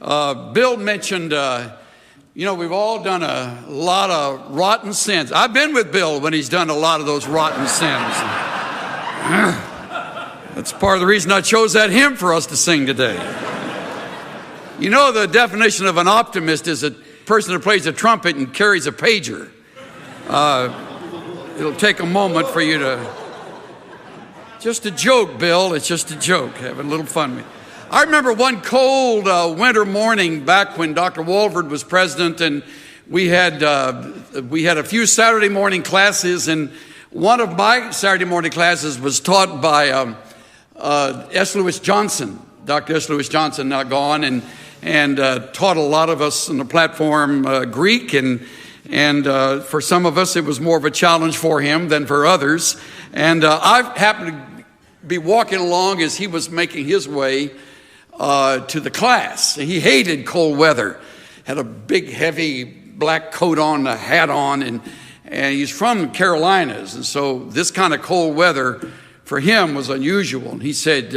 Bill mentioned, we've all done a lot of rotten sins. I've been with Bill when he's done a lot of those rotten sins. That's part of the reason I chose that hymn for us to sing today. You know, the definition of an optimist is a person that plays a trumpet and carries a pager. It'll take a moment for you to... Just a joke, Bill. It's just a joke. Having a little fun with me. I remember one cold winter morning back when Dr. Walford was president, and we had a few Saturday morning classes, and one of my Saturday morning classes was taught by S. Lewis Johnson, Dr. S. Lewis Johnson, now gone, and taught a lot of us on the platform Greek, and for some of us it was more of a challenge for him than for others. And I happened to be walking along as he was making his way to the class. He hated cold weather, had a big heavy black coat on, a hat on, and he's from Carolinas, and so this kind of cold weather for him was unusual. And he said,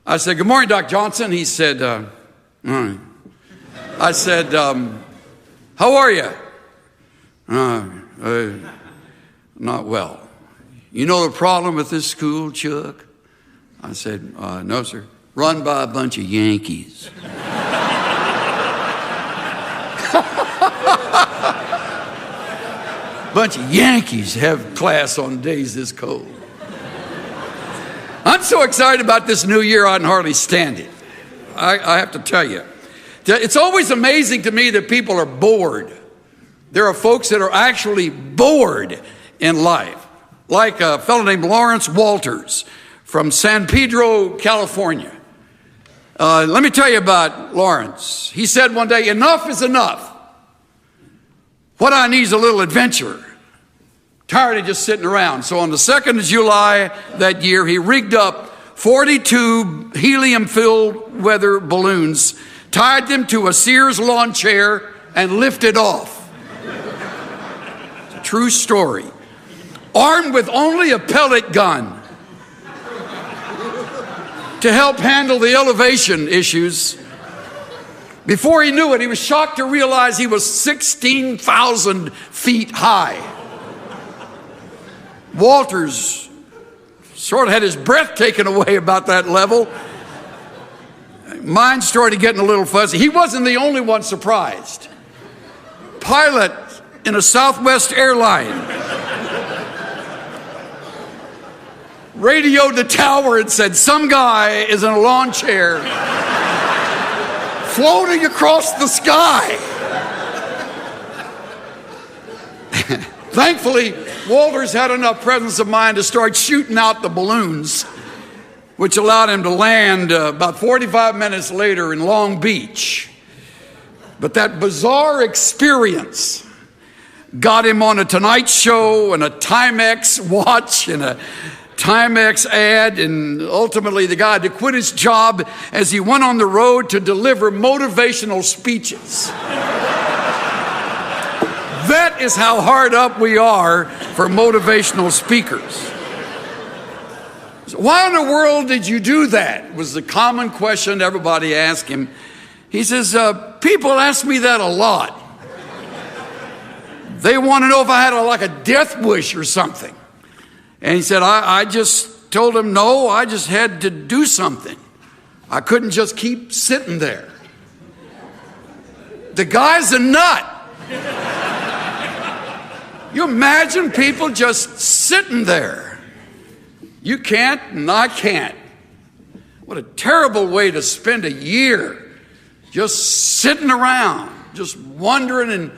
I said, "Good morning, Dr. Johnson." He said, I said, "How are you?" "Not well." "You know the problem with this school, Chuck?" I said, "No, sir." "Run by a bunch of Yankees." Bunch of Yankees have class on days this cold. I'm so excited about this new year, I can hardly stand it. I have to tell you. It's always amazing to me that people are bored. There are folks that are actually bored in life. Like a fellow named Lawrence Walters from San Pedro, California. Let me tell you about Lawrence. He said one day, "Enough is enough. What I need is a little adventure. Tired of just sitting around." So on the 2nd of July that year, he rigged up 42 helium-filled weather balloons, tied them to a Sears lawn chair, and lifted off. It's a true story. Armed with only a pellet gun to help handle the elevation issues. Before he knew it, he was shocked to realize he was 16,000 feet high. Walters sort of had his breath taken away about that level. Mine started getting a little fuzzy. He wasn't the only one surprised. Pilot in a Southwest airline radioed the tower and said, "Some guy is in a lawn chair floating across the sky." Thankfully, Walters had enough presence of mind to start shooting out the balloons, which allowed him to land about 45 minutes later in Long Beach. But that bizarre experience got him on a Tonight Show and a Timex watch and a Timex ad, and ultimately the guy had to quit his job as he went on the road to deliver motivational speeches. That is how hard up we are for motivational speakers. So why in the world did you do that? Was the common question everybody asked him. He says, "People ask me that a lot. They want to know if I had a death wish or something." And he said, I just told him, no, I just had to do something. I couldn't just keep sitting there. The guy's a nut. You imagine people just sitting there. You can't, and I can't. What a terrible way to spend a year, just sitting around, just wondering and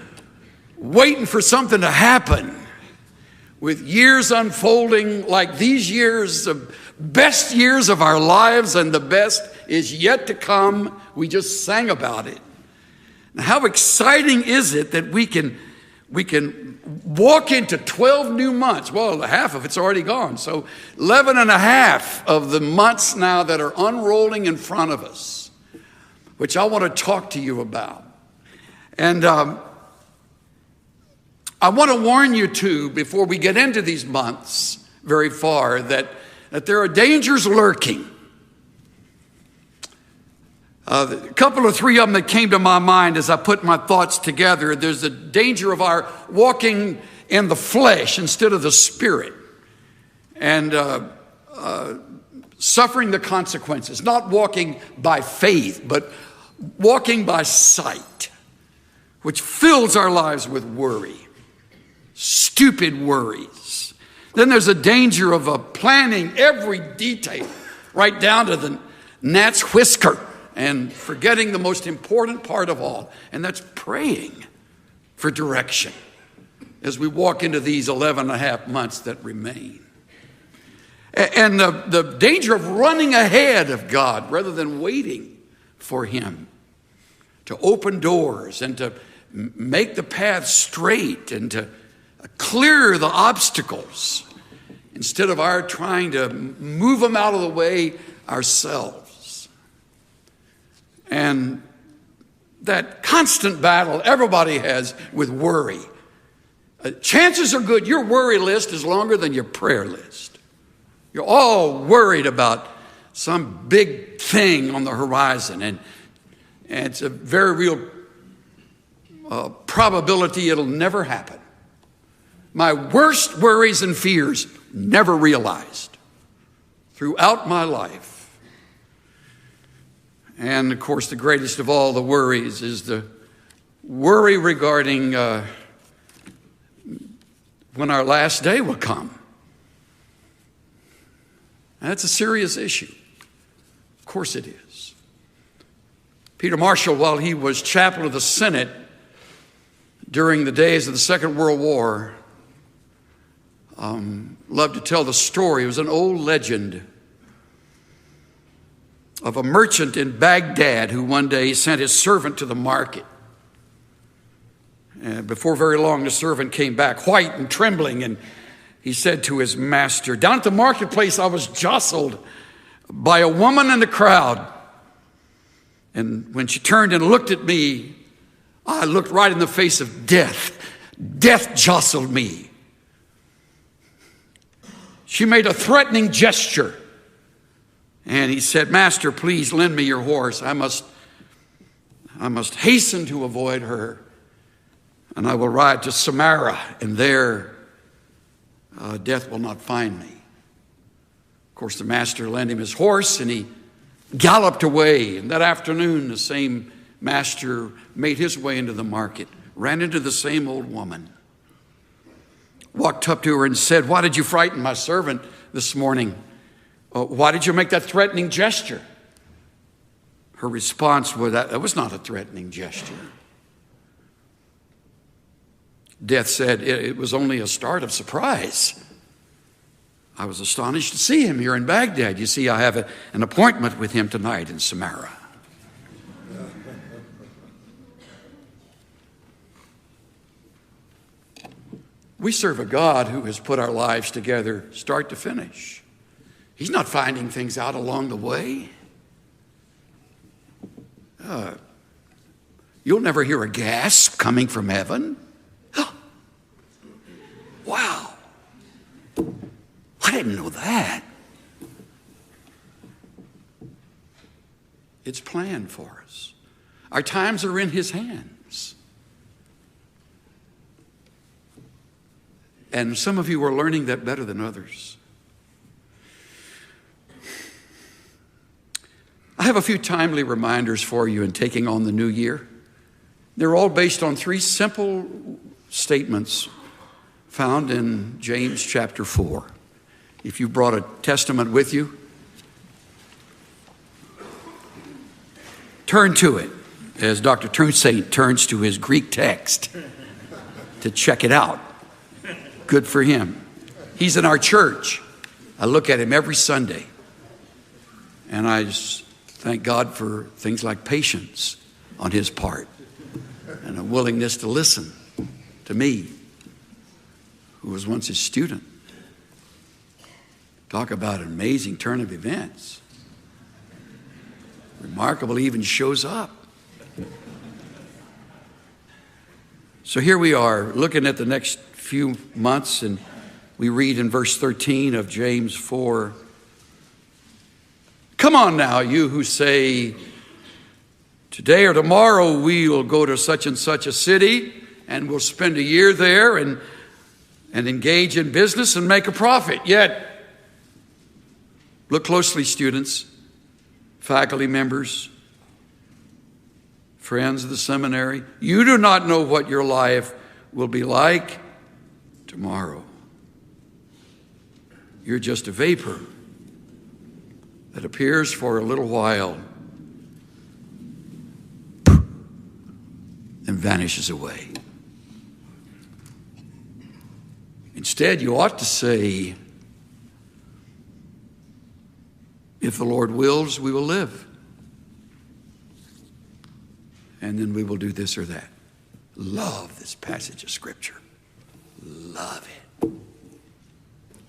waiting for something to happen. With years unfolding like these years, the best years of our lives, and the best is yet to come. We just sang about it. Now, how exciting is it that we can walk into 12 new months. Well, half of it's already gone. So 11 and a half of the months now that are unrolling in front of us, which I want to talk to you about. And I want to warn you too, before we get into these months very far, that there are dangers lurking. A couple or three of them that came to my mind as I put my thoughts together. There's the danger of our walking in the flesh instead of the spirit, and suffering the consequences, not walking by faith, but walking by sight, which fills our lives with worry, stupid worries. Then there's a danger of planning every detail, right down to the gnat's whisker, and forgetting the most important part of all, and that's praying for direction as we walk into these 11 and a half months that remain. And the danger of running ahead of God rather than waiting for Him to open doors and to make the path straight and to clear the obstacles instead of our trying to move them out of the way ourselves. And that constant battle everybody has with worry. Chances are good your worry list is longer than your prayer list. You're all worried about some big thing on the horizon, and it's a very real probability it'll never happen. My worst worries and fears never realized throughout my life. And of course, the greatest of all the worries is the worry regarding when our last day will come. That's a serious issue. Of course it is. Peter Marshall, while he was chaplain of the Senate during the days of the Second World War, loved to tell the story. It was an old legend of a merchant in Baghdad who one day sent his servant to the market. And before very long, the servant came back white and trembling, and he said to his master, "Down at the marketplace, I was jostled by a woman in the crowd. And when she turned and looked at me, I looked right in the face of death. Death jostled me. She made a threatening gesture. And he said, 'Master, please lend me your horse. I must hasten to avoid her. And I will ride to Samaria, and there death will not find me.' Of course, the master lent him his horse, and he galloped away. And that afternoon, the same master made his way into the market, ran into the same old woman, walked up to her and said, 'Why did you frighten my servant this morning? Why did you make that threatening gesture?' Her response was, 'That was not a threatening gesture.' Death said, 'It was only a start of surprise. I was astonished to see him here in Baghdad. You see, I have an appointment with him tonight in Samaria.'" We serve a God who has put our lives together start to finish. He's not finding things out along the way. You'll never hear a gasp coming from heaven. Wow. I didn't know that. It's planned for us. Our times are in His hands. And some of you are learning that better than others. I have a few timely reminders for you in taking on the new year. They're all based on three simple statements found in James chapter 4. If you brought a testament with you, turn to it as Dr. Toussaint turns to his Greek text to check it out. Good for him. He's in our church. I look at him every Sunday, and I just thank God for things like patience on his part and a willingness to listen to me, who was once his student. Talk about an amazing turn of events. Remarkable, he even shows up. So here we are looking at the next few months, and we read in verse 13 of James 4, "Come on now, you who say Today or tomorrow we will go to such and such a city and we'll spend a year there and engage in business and make a profit. Yet, look closely, students, faculty members, friends of the seminary. You do not know what your life will be like tomorrow. You're just a vapor that appears for a little while and vanishes away. Instead, you ought to say, if the Lord wills, we will live. And then we will do this or that. Love this passage of Scripture. Love it.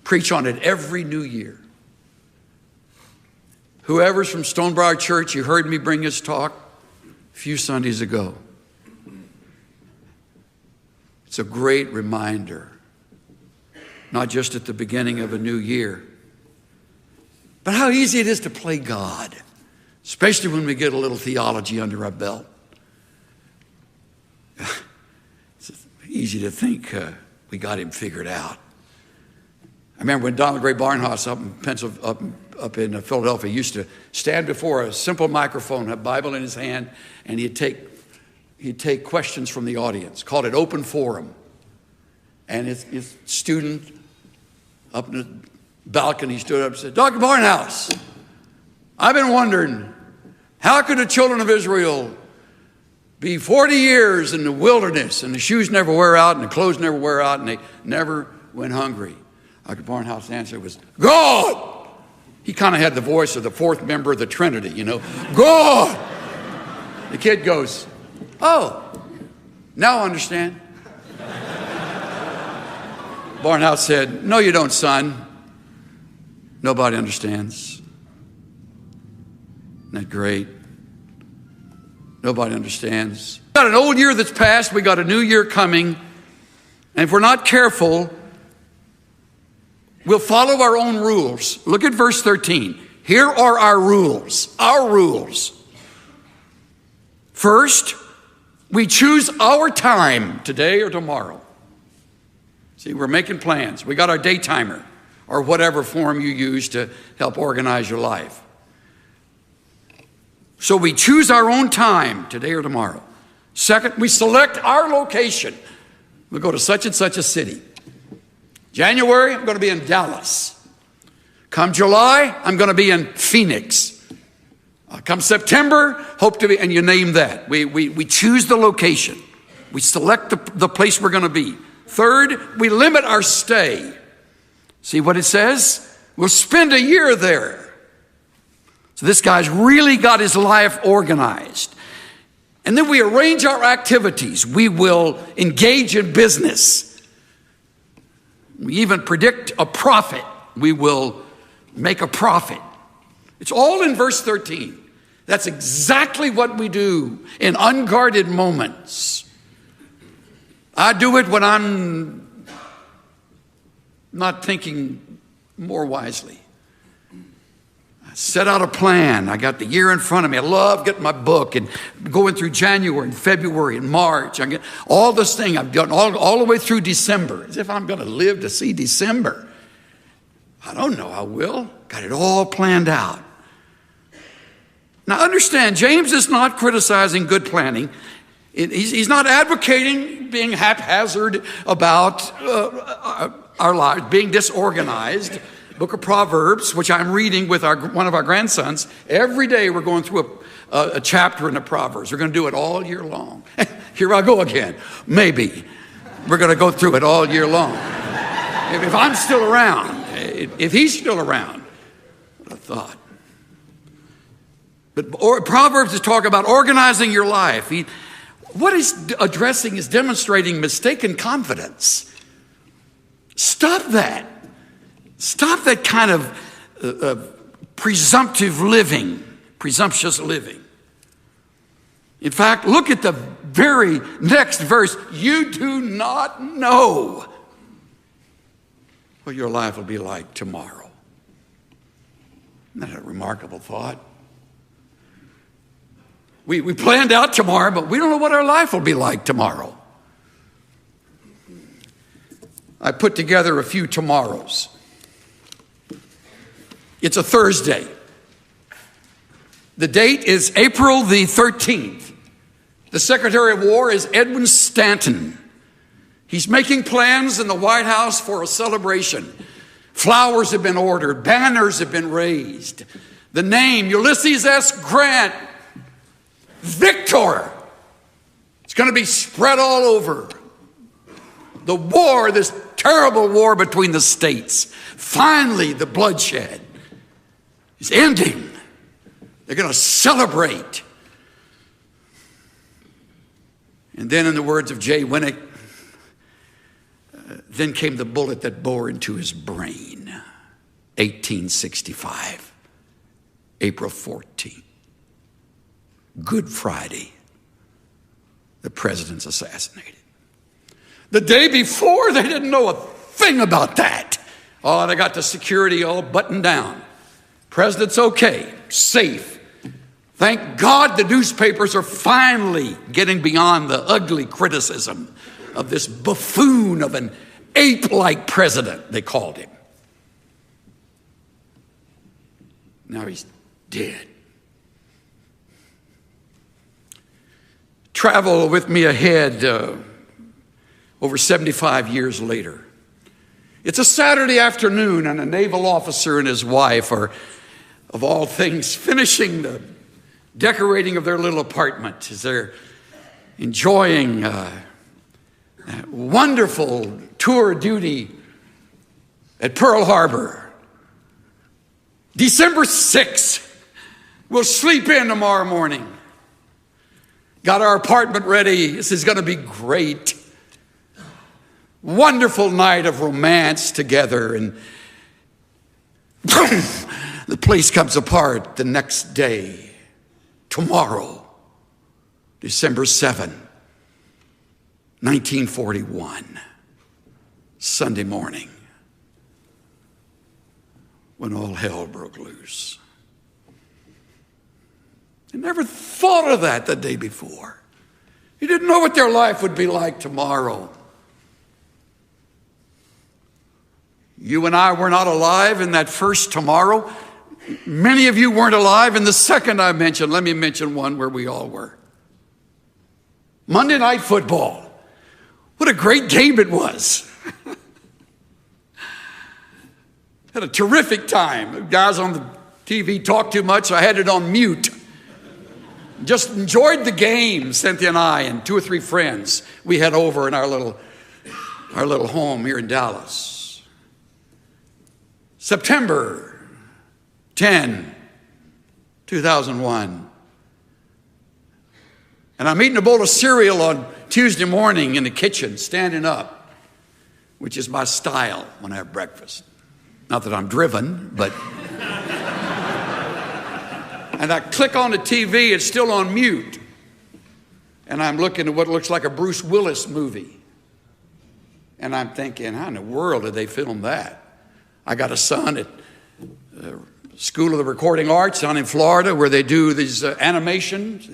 Preach on it every new year. Whoever's from Stonebriar Church, you heard me bring this talk a few Sundays ago. It's a great reminder, not just at the beginning of a new year, but how easy it is to play God, especially when we get a little theology under our belt. It's easy to think we got him figured out. I remember when Donald Gray Barnhouse up in Philadelphia used to stand before a simple microphone, a Bible in his hand, and he'd take questions from the audience, called it open forum. And his student up in the balcony stood up and said, Dr. Barnhouse, I've been wondering, how could the children of Israel be 40 years in the wilderness and the shoes never wear out and the clothes never wear out and they never went hungry? Dr. Barnhouse's answer was, God! He kind of had the voice of the fourth member of the Trinity, you know. God! The kid goes, oh, now I understand. Barnhouse said, no, you don't, son. Nobody understands. Isn't that great? Nobody understands. We got an old year that's passed. We got a new year coming. And if we're not careful, we'll follow our own rules. Look at verse 13. Here are our rules. Our rules. First, we choose our time, today or tomorrow. See, we're making plans. We got our day timer, or whatever form you use to help organize your life. So we choose our own time, today or tomorrow. Second, we select our location. We'll go to such and such a city. January, I'm going to be in Dallas. Come July, I'm going to be in Phoenix. Come September, hope to be, and you name that. We choose the location. We select the place we're going to be. Third, we limit our stay. See what it says? We'll spend a year there. So this guy's really got his life organized. And then we arrange our activities. We will engage in business. We even predict a profit. We will make a profit. It's all in verse 13. That's exactly what we do in unguarded moments. I do it when I'm not thinking more wisely. I set out a plan. I got the year in front of me. I love getting my book and going through January and February and March. I get all this thing I've done all the way through December, as if I'm going to live to see December. I don't know, I will. Got it all planned out. Now understand, James is not criticizing good planning. He's not advocating being haphazard about our lives, being disorganized. Book of Proverbs, which I'm reading with one of our grandsons. Every day we're going through a chapter in the Proverbs. We're going to do it all year long. Here I go again. Maybe. We're going to go through it all year long. If I'm still around, if he's still around, what a thought. But Proverbs is talking about organizing your life. What he's addressing is demonstrating mistaken confidence. Stop that. Stop that kind of presumptuous living. In fact, look at the very next verse. You do not know what your life will be like tomorrow. Isn't that a remarkable thought? We planned out tomorrow, but we don't know what our life will be like tomorrow. I put together a few tomorrows. It's a Thursday. The date is April the 13th. The Secretary of War is Edwin Stanton. He's making plans in the White House for a celebration. Flowers have been ordered. Banners have been raised. The name, Ulysses S. Grant, Victor, it's going to be spread all over. The war, this terrible war between the states, finally the bloodshed is ending. They're going to celebrate. And then in the words of Jay Winnick, then came the bullet that bore into his brain. 1865, April 14th. Good Friday, the president's assassinated. The day before, they didn't know a thing about that. Oh, they got the security all buttoned down. President's okay, safe. Thank God the newspapers are finally getting beyond the ugly criticism of this buffoon of an ape-like president, they called him. Now he's dead. Travel with me ahead over 75 years later. It's a Saturday afternoon, and a naval officer and his wife are, of all things, finishing the decorating of their little apartment as they're enjoying a wonderful tour of duty at Pearl Harbor. December 6th, we'll sleep in tomorrow morning. Got our apartment ready. This is going to be great. Wonderful night of romance together. And the place comes apart the next day. Tomorrow, December 7, 1941, Sunday morning, when all hell broke loose. They never thought of that the day before. You didn't know what their life would be like tomorrow. You and I were not alive in that first tomorrow. Many of you weren't alive in the second I mentioned. Let me mention one where we all were. Monday Night Football. What a great game it was. Had a terrific time. The guys on the TV talked too much, so I had it on mute. Just enjoyed the game, Cynthia and I and two or three friends we had over in our little home here in Dallas. September 10, 2001. And I'm eating a bowl of cereal on Tuesday morning in the kitchen, standing up, which is my style when I have breakfast. Not that I'm driven, but... And I click on the TV, it's still on mute. And I'm looking at what looks like a Bruce Willis movie. And I'm thinking, how in the world did they film that? I got a son at School of the Recording Arts down in Florida where they do these animations.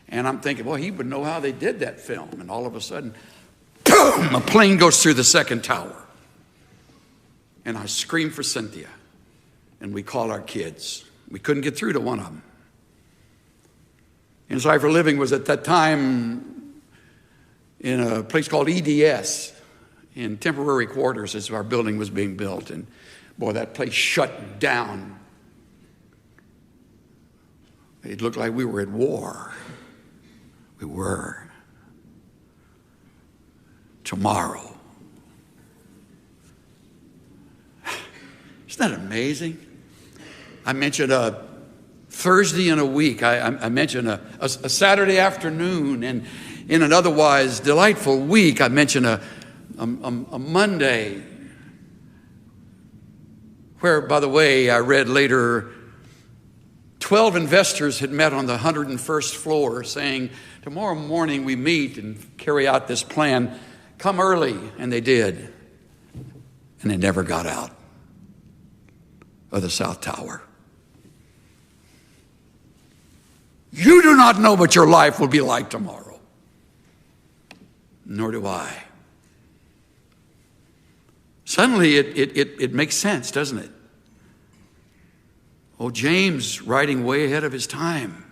And I'm thinking, well, he would know how they did that film. And all of a sudden, boom, a plane goes through the second tower. And I scream for Cynthia. And we call our kids. We couldn't get through to one of them. Inside for Living was at that time in a place called EDS, in temporary quarters as our building was being built. And boy, that place shut down. It looked like we were at war. We were. Tomorrow. Isn't that amazing? I mentioned a Thursday in a week. I mentioned a Saturday afternoon, and in an otherwise delightful week, I mentioned a Monday, where, by the way, I read later, 12 investors had met on the 101st floor saying, tomorrow morning we meet and carry out this plan. Come early, and they did. And they never got out of the South Tower. You do not know what your life will be like tomorrow. Nor do I. Suddenly it makes sense, doesn't it? Oh, James, writing way ahead of his time.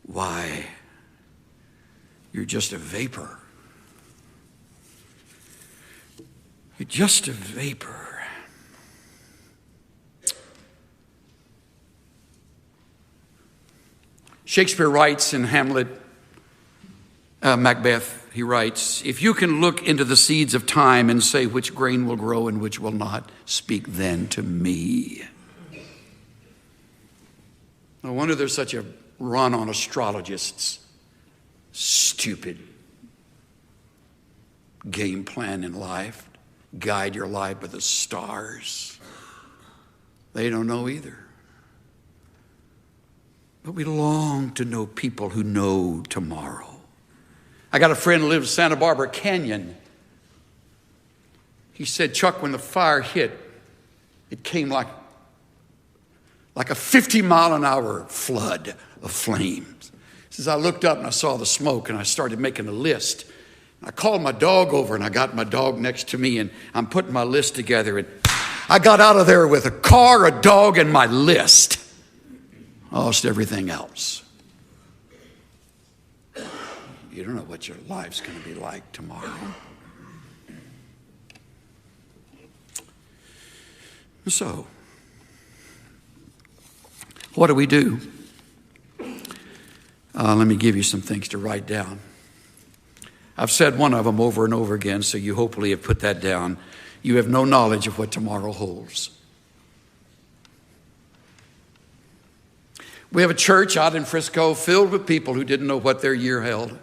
Why, you're just a vapor. You're just a vapor. Shakespeare writes in Hamlet, Macbeth, he writes, if you can look into the seeds of time and say which grain will grow and which will not, speak then to me. No wonder there's such a run on astrologists. Stupid game plan in life. Guide your life by the stars. They don't know either. But we long to know people who know tomorrow. I got a friend who lives in Santa Barbara Canyon. He said, Chuck, when the fire hit, it came like a 50-mile-an-hour flood of flames. He says, I looked up and I saw the smoke and I started making a list. I called my dog over and I got my dog next to me and I'm putting my list together. And I got out of there with a car, a dog, and my list. Lost everything else. You don't know what your life's going to be like tomorrow. So, what do we do? Let me give you some things to write down. I've said one of them over and over again, so you hopefully have put that down. You have no knowledge of what tomorrow holds. We have a church out in Frisco filled with people who didn't know what their year held.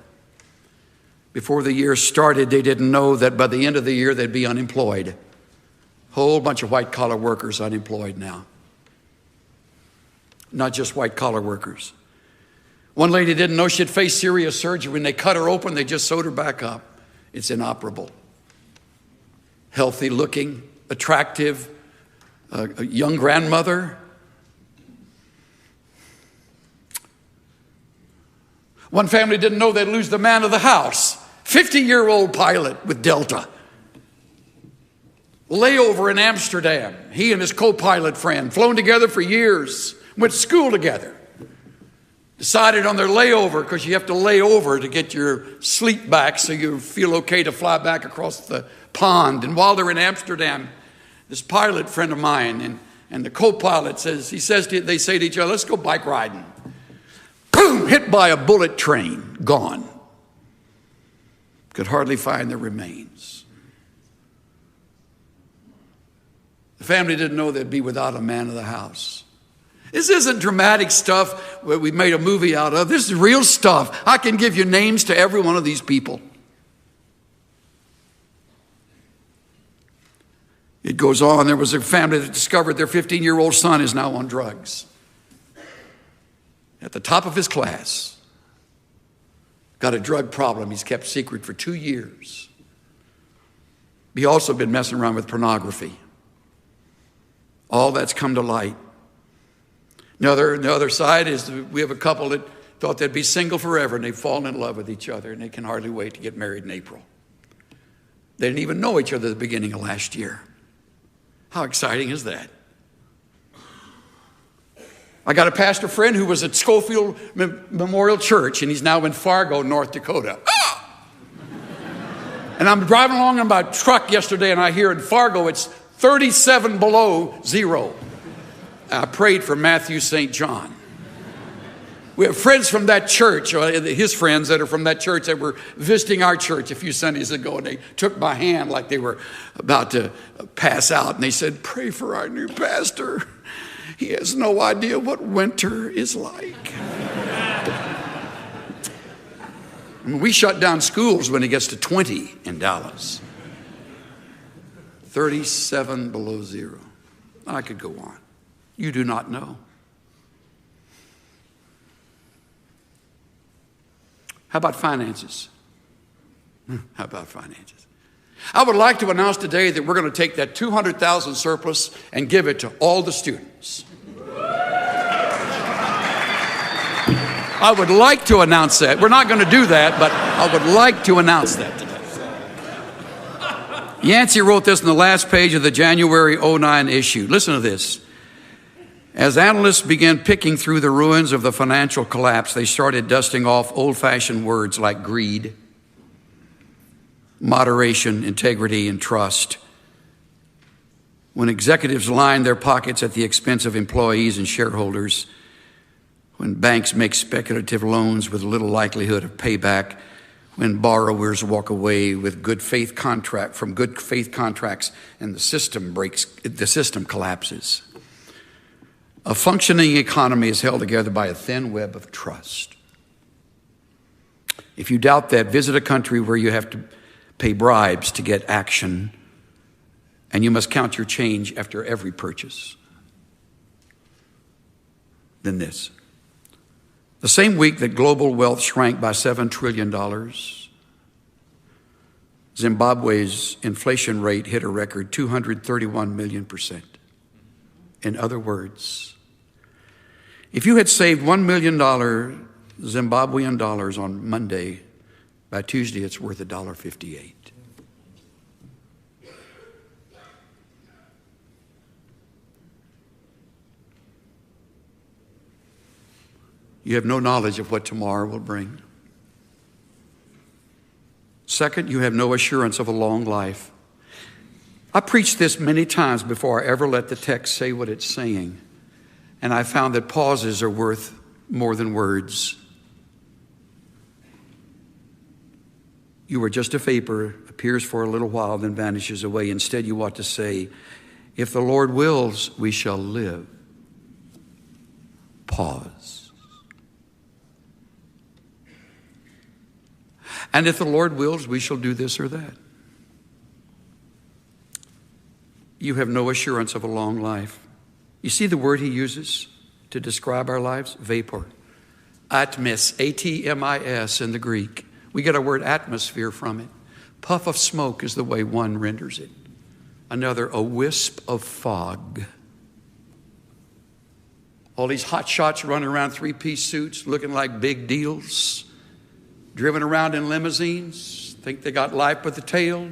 Before the year started, they didn't know that by the end of the year they'd be unemployed. Whole bunch of white-collar workers unemployed now. Not just white-collar workers. One lady didn't know she'd face serious surgery. When they cut her open, they just sewed her back up. It's inoperable. Healthy looking, attractive, a young grandmother. One family didn't know they'd lose the man of the house. 50-year-old pilot with Delta. Layover in Amsterdam. He and his co-pilot friend, flown together for years, went to school together. Decided on their layover, because you have to lay over to get your sleep back so you feel okay to fly back across the pond. And while they're in Amsterdam, this pilot friend of mine and the co-pilot they say to each other, let's go bike riding. Boom, hit by a bullet train, gone. Could hardly find their remains. The family didn't know they'd be without a man of the house. This isn't dramatic stuff where we made a movie out of. This is real stuff. I can give you names to every one of these people. It goes on. There was a family that discovered their 15-year-old son is now on drugs. At the top of his class. Got a drug problem he's kept secret for 2 years. He also been messing around with pornography. All that's come to light. The other side is we have a couple that thought they'd be single forever, and they've fallen in love with each other, and they can hardly wait to get married in April. They didn't even know each other at the beginning of last year. How exciting is that? I got a pastor friend who was at Schofield Memorial Church, and he's now in Fargo, North Dakota. Ah! And I'm driving along in my truck yesterday, and I hear in Fargo it's 37 below zero. I prayed for Matthew St. John. We have friends from that church, his friends that are from that church that were visiting our church a few Sundays ago, and they took my hand like they were about to pass out, and they said, pray for our new pastor. He has no idea what winter is like. I mean, we shut down schools when it gets to 20 in Dallas. 37 below zero. I could go on. You do not know. How about finances? How about finances? I would like to announce today that we're going to take that 200,000 surplus and give it to all the students. I would like to announce that. We're not going to do that, but I would like to announce that today. Yancey wrote this in the last page of the January 09 issue. Listen to this. As analysts began picking through the ruins of the financial collapse, they started dusting off old-fashioned words like greed, moderation, integrity, and trust. When executives line their pockets at the expense of employees and shareholders, when banks make speculative loans with little likelihood of payback, when borrowers walk away with good faith contracts and the system collapses. A functioning economy is held together by a thin web of trust. If you doubt that, visit a country where you have to pay bribes to get action, and you must count your change after every purchase. Then this. The same week that global wealth shrank by $7 trillion, Zimbabwe's inflation rate hit a record 231 million%. In other words, if you had saved $1 million Zimbabwean dollars on Monday, by Tuesday it's worth $1.58. You have no knowledge of what tomorrow will bring. Second, you have no assurance of a long life. I preached this many times before I ever let the text say what it's saying. And I found that pauses are worth more than words. You are just a vapor, appears for a little while, then vanishes away. Instead, you ought to say, if the Lord wills, we shall live. Pause. And if the Lord wills, we shall do this or that. You have no assurance of a long life. You see the word he uses to describe our lives? Vapor. Atmis, A-T-M-I-S in the Greek. We get our word atmosphere from it. Puff of smoke is the way one renders it. Another, a wisp of fog. All these hot shots running around three-piece suits, looking like big deals. Driven around in limousines, think they got life by the tail.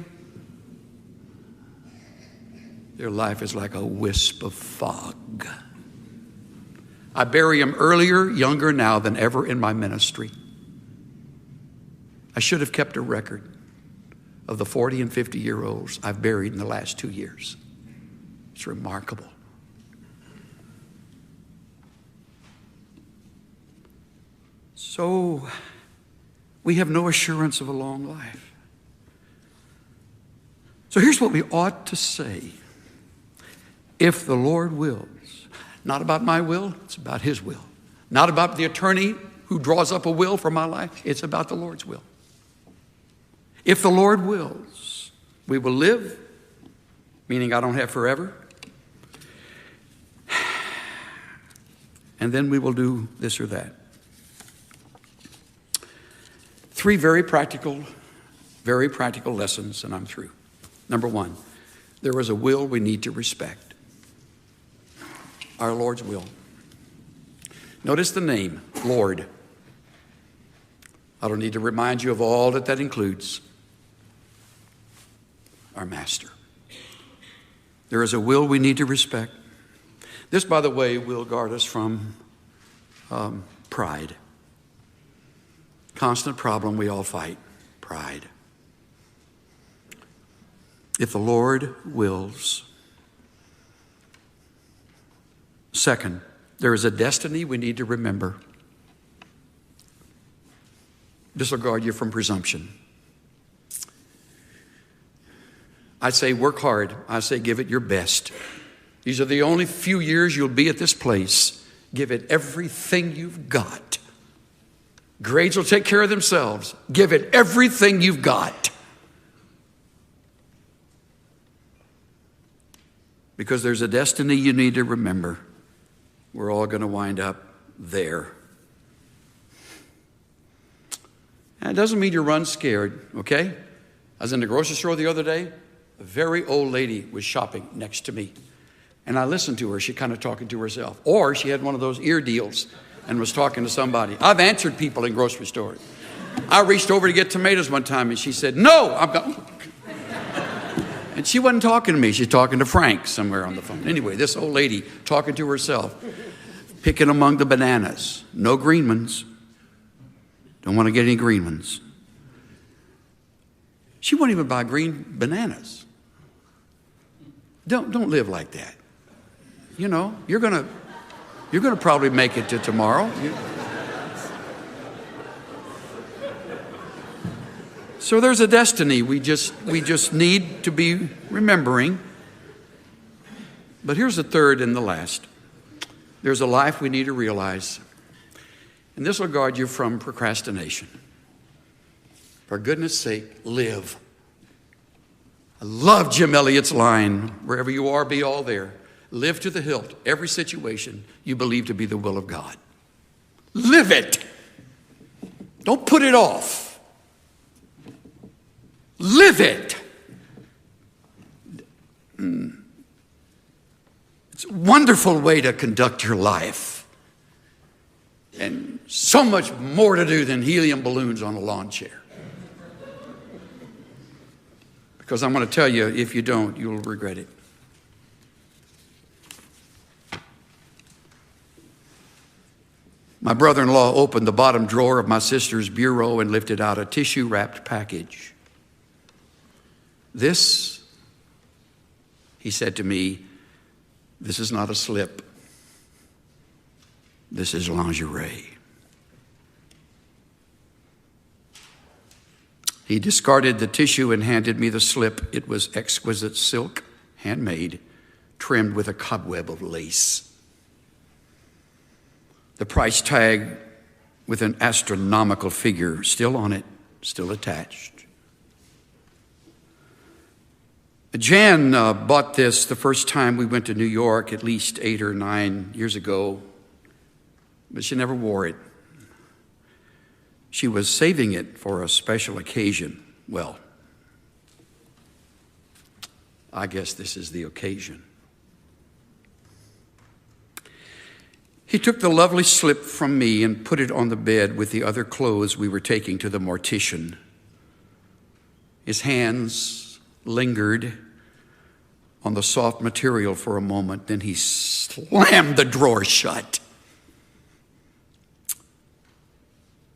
Their life is like a wisp of fog. I bury them earlier, younger now than ever in my ministry. I should have kept a record of the 40 and 50-year-olds I've buried in the last 2 years. It's remarkable. So, we have no assurance of a long life. So here's what we ought to say. If the Lord wills, not about my will, it's about his will. Not about the attorney who draws up a will for my life, it's about the Lord's will. If the Lord wills, we will live, meaning I don't have forever. And then we will do this or that. 3 very practical lessons, and I'm through. Number 1, there is a will we need to respect. Our Lord's will. Notice the name, Lord. I don't need to remind you of all that includes. Our Master. There is a will we need to respect. This, by the way, will guard us from pride. Constant problem we all fight, pride. If the Lord wills. Second, there is a destiny we need to remember. This will guard you from presumption. I say work hard. I say give it your best. These are the only few years you'll be at this place. Give it everything you've got. Grades will take care of themselves. Give it everything you've got. Because there's a destiny you need to remember. We're all going to wind up there. And it doesn't mean you run scared, okay? I was in the grocery store the other day. A very old lady was shopping next to me. And I listened to her. She kind of talking to herself. Or she had one of those ear deals and was talking to somebody. I've answered people in grocery stores. I reached over to get tomatoes one time and she said, no, I'm going. And she wasn't talking to me. She's talking to Frank somewhere on the phone. Anyway, this old lady talking to herself, picking among the bananas. No green ones. Don't want to get any green ones. She won't even buy green bananas. Don't live like that. You know, you're gonna probably make it to tomorrow. So there's a destiny we just need to be remembering. But here's the third and the last. There's a life we need to realize. And this will guard you from procrastination. For goodness sake, live. I love Jim Elliot's line, wherever you are, be all there. Live to the hilt, every situation you believe to be the will of God. Live it. Don't put it off. Live it. It's a wonderful way to conduct your life. And so much more to do than helium balloons on a lawn chair. Because I'm going to tell you, if you don't, you'll regret it. My brother-in-law opened the bottom drawer of my sister's bureau and lifted out a tissue-wrapped package. This, he said to me, this is not a slip. This is lingerie. He discarded the tissue and handed me the slip. It was exquisite silk, handmade, trimmed with a cobweb of lace. The price tag with an astronomical figure still on it, still attached. Jan bought this the first time we went to New York at least 8 or 9 years ago, but she never wore it. She was saving it for a special occasion. Well, I guess this is the occasion. He took the lovely slip from me and put it on the bed with the other clothes we were taking to the mortician. His hands lingered on the soft material for a moment, then he slammed the drawer shut.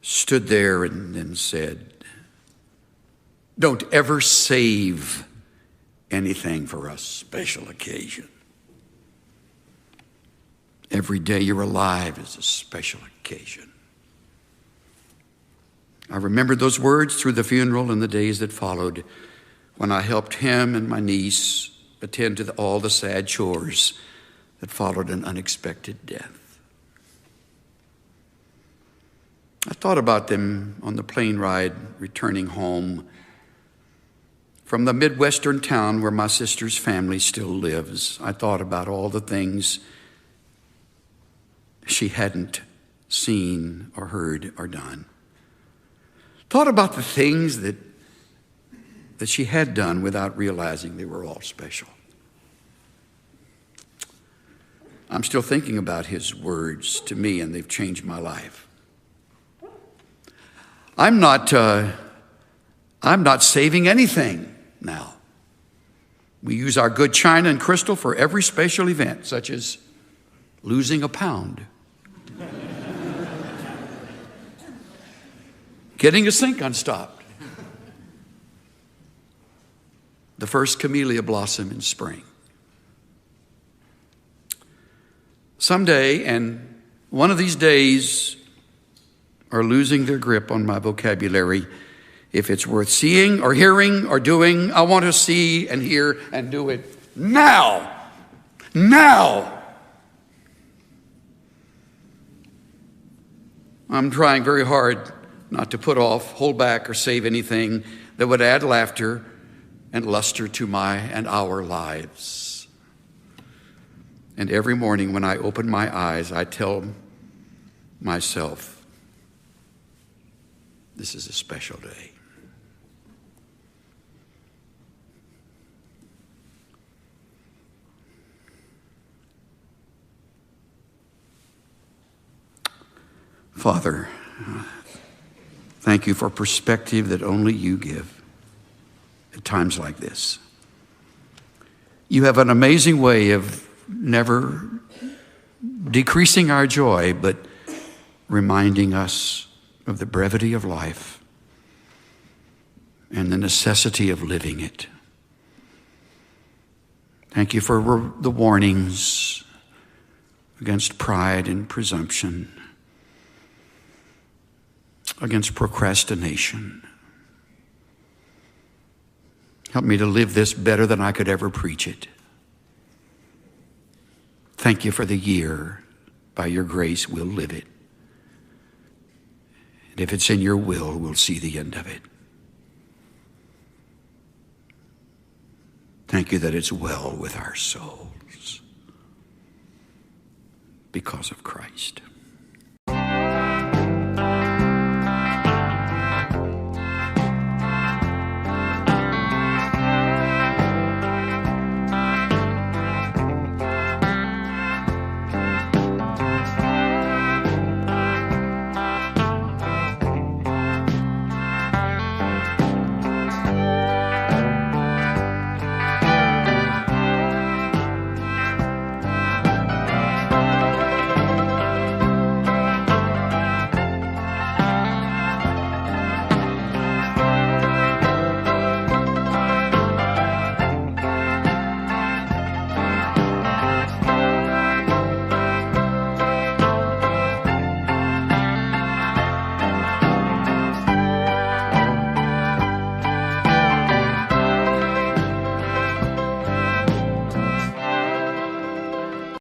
Stood there and then said, don't ever save anything for a special occasion. Every day you're alive is a special occasion. I remembered those words through the funeral and the days that followed, when I helped him and my niece attend to all the sad chores that followed an unexpected death. I thought about them on the plane ride returning home from the Midwestern town where my sister's family still lives. I thought about all the things she hadn't seen or heard or done. Thought about the things that she had done without realizing they were all special. I'm still thinking about his words to me, and they've changed my life. I'm not saving anything now. We use our good china and crystal for every special event, such as losing a pound, getting a sink unstopped, the first camellia blossom in spring. Someday, and one of these days are losing their grip on my vocabulary. If it's worth seeing or hearing or doing, I want to see and hear and do it now. Now. I'm trying very hard not to put off, hold back, or save anything that would add laughter and luster to my and our lives. And every morning when I open my eyes, I tell myself, this is a special day. Father, thank you for perspective that only you give at times like this. You have an amazing way of never decreasing our joy, but reminding us of the brevity of life and the necessity of living it. Thank you for the warnings against pride and presumption, against procrastination. Help me to live this better than I could ever preach it. Thank you for the year. By your grace, we'll live it. And if it's in your will, we'll see the end of it. Thank you that it's well with our souls because of Christ.